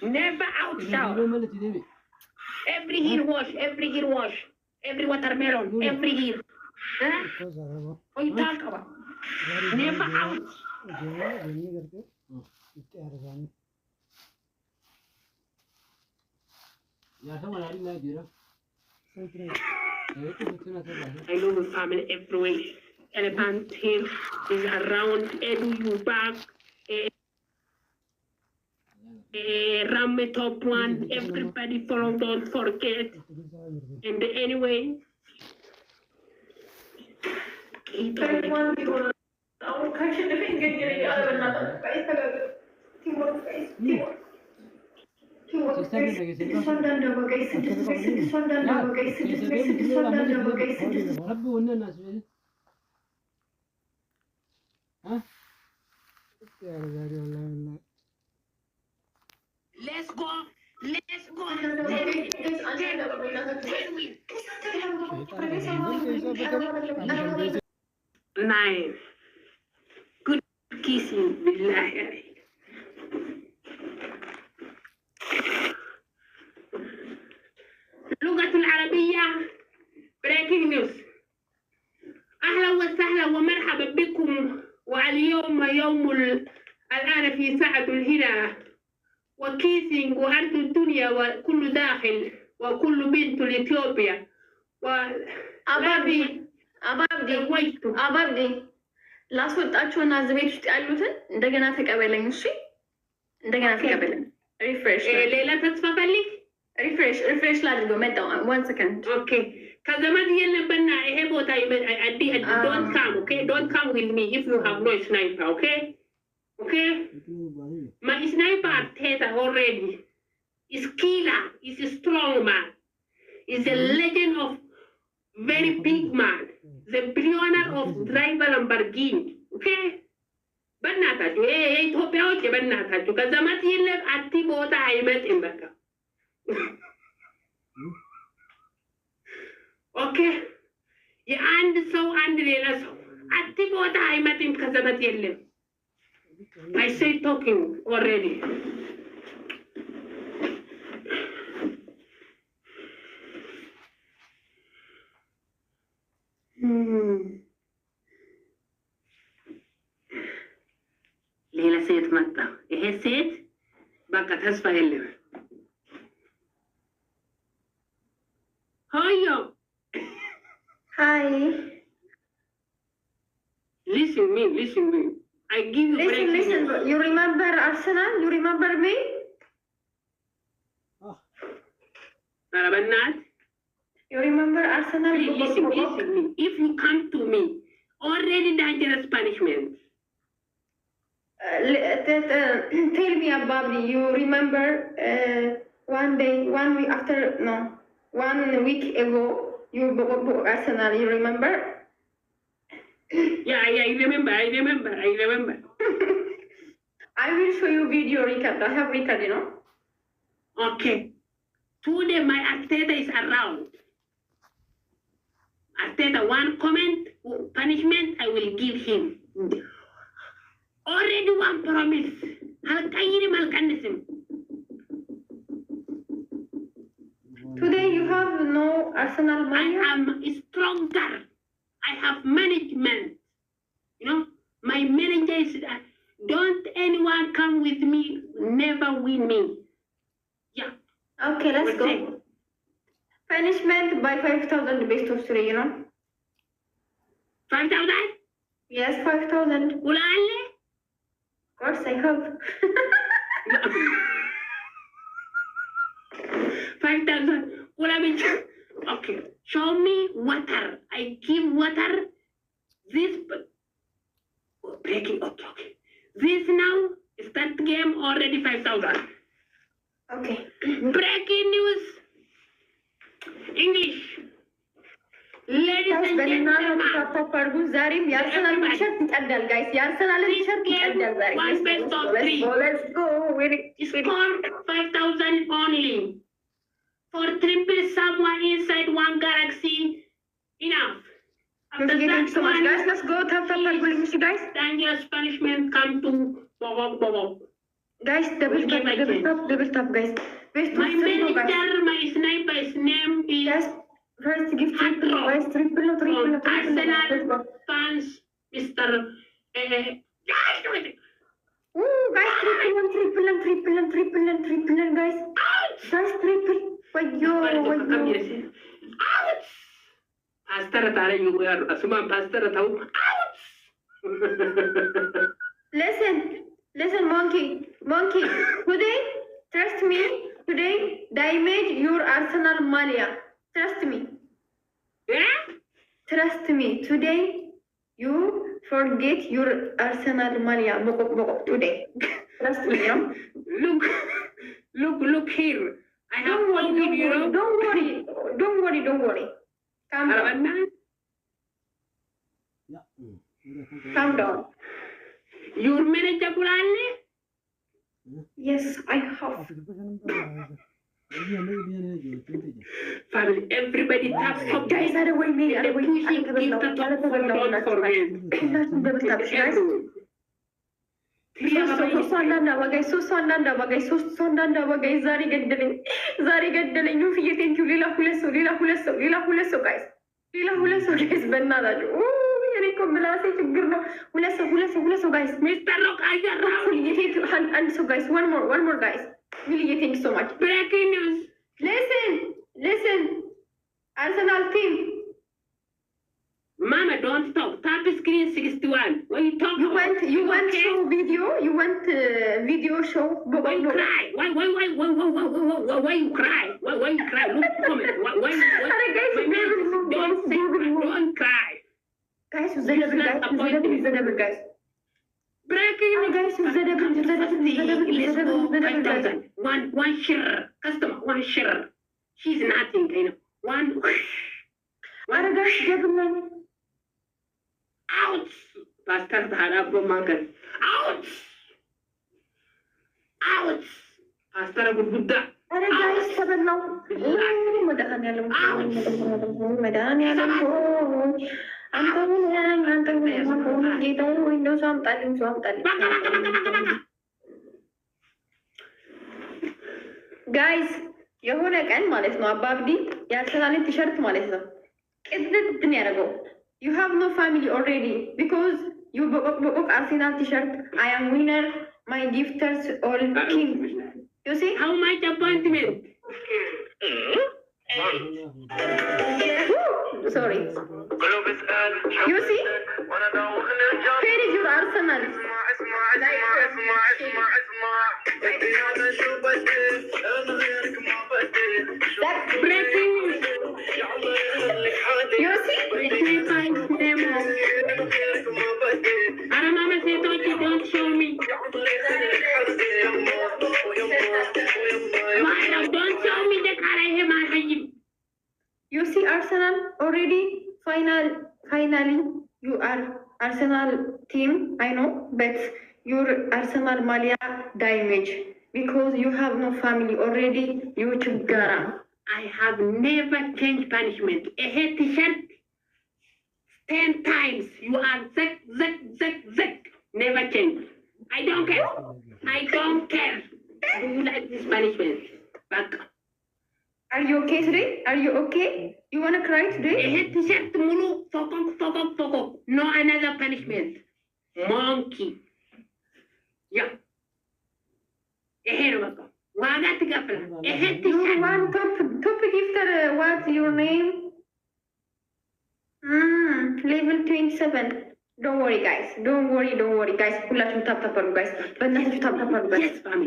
Never out shower. Every year wash, every watermelon, every year. Huh? What you talk about? Never out. I know the family everywhere. Elephant Hill is around Edu back. Ramme top one. Everybody follow, don't forget. And anyway. Let's go. Let's go. Nine. Good kissing. Billahi. اللغة العربية breaking news. أهلا وسهلا ومرحبا بكم. واليوم يوم الآن في ساعة الهنا وكيسينج وأنتم الدنيا وكل داخل وكل بنت لإثيوبيا አባብዲ ላስወጣቸውና እዚህ ቤት ውስጥ ያሉትን እንደገና ተቀበለኝ። እሺ እንደገና ተቀበለኝ። ሪፍሬሽ ሌላ ተስፋ ፈልግ። ሪፍሬሽ ላድርገው። መጣሁ። 1 ሰከንድ። ኦኬ ከዘመድ የለበና ይሄ ቦታ አዲ ዶንት ካም ኦኬ ዶንት ካም ዊዝ ሚ ኢፍ ዩ ሃቭ ኖ ስናይፐር ኦኬ okay my sniper Teta already is killer, is a strong man, is a legend of very big man, the billionaire of driver Lamborghini okay በእናታችሁ ኢትዮጵያዎች በእናታችሁ ከዘመድ የለም አቲ ቦታ አይመጥም በቃ ኦኬ የአንድ ሰው አንድ ሌላ ሰው አቲ ቦታ አይመጥም ከዘመድ የለም I say talking already. ሌላ ሴት መጣ። ይሄ ሴት በቃ ተስፋ የለም። Hiya. Hi. Listen me. I give you listen. You remember Arsenal? You remember me? Not. You remember Arsenal? Listen me. If you come to me, already dangerous punishment. Tell me about it. You remember 1 week ago, you Arsenal, you remember? Yeah, I remember. I will show you video record. I have record, you know. Okay. Today my Arteta is around. Arteta, one comment, punishment I will give him. Already one promise. Today you have no Arsenal money. I am stronger. I have management. You know, my manager is, don't anyone come with me, never win me. Yeah. Okay, let's go. Punishment by 5,000 best of 3, you know. 5,000? Yes, 5,000. Ulale? Of course, I have. 5,000. Okay. Show me water. I give water. This breaking. Okay. This now start game already 5,000. Okay. Breaking news. English. Ladies and gentlemen. Arsenal t-shirt ይቀዳል guys. የአርሰናል t-shirt ይቀዳል ዛሬ. One best of 3. Let's go. Score 5,000 only. For triple someone inside one galaxy, enough. Thank you so much, guys. Let's go. Tap, guys. Dangerous punishment come to Bobo. Guys, double tap, guys. My manager, my sniper's name is... Yes. First, give triple, guys. Triple. Arsenal fans, Mr. Ooh, guys, triple, guys. Guys, triple. Wayo. Ouch! Pastor tare you are asuma pastor tau. Ouch! Listen, monkey. Today, trust me. Today, damage your Arsenal Malia. Trust me. Yeah? Trust me. Today, you forget your Arsenal Malia. Bokok today. Trust me, you know? Look here. I have followed you. Don't worry. Calm down. Your manager Pulale? Yes, I have. Family, everybody tap up. Guys, I don't wait. Pushing, give the top for don't forget. ሶስት አንዳንድ አባጋይ ዛሬ ገደለኝ ኑፍዬ ቴንኪው ሌላ ሁለት ሰው ጋይስ በእናታችሁ እኔ እኮ ምላሴ ችግር ነው ሁለት ሰው ጋይስ ሚስተር ሮክ አንድ ሰው ጋይስ one more guys ሚልዬ ቴንኪው ሶ ማች breaking news listen Arsenal team Mama, don't talk. Tap screen 61. When you talk, you want okay? Show video. You want video show. Why you cry? Why you cry? Why you cry? Look, comment. Why don't cry. Guys, who's the devil, guys? Breaking guys, who's the devil? One share. Customer, one share. She's nothing, you know. One guys, devil. Ouch! Pastor Tharabro Mangan. Ouch! Pastor Buddha. Guys, seven now. Madanialam. Guys, የሆነ ቀን ማለት ነው አባብዲ የአርሰናልን ቲሸርት ማለት ነው ቅድድን ያደረገው You have no family already because you book Arsenal t-shirt. I am winner. My gifters all king. You see? How much appointment? Sorry. You see? Where is your Arsenal? That's breaking. You see? Mama said, don't show me. Don't show me the car I have my hajib. You see Arsenal already? Finally, you are Arsenal team, I know, but your Arsenal Malia damage because you have no family already. You chugara. I have never changed punishment. A head t-shirt 10 times. You are zek. Never change. I don't care. Do you like this punishment? Back. Are you okay today? Are you okay? You wanna cry today? A head t-shirt mulu fokok. No another punishment. Monkey. Yeah. A head wako. Wagat gapla. A head t-shirt. You want top gifter, what's your name? Level 27. Don't worry guys. Don't worry guys. Pull out your tap guys. But not your tap guys. Yes, family.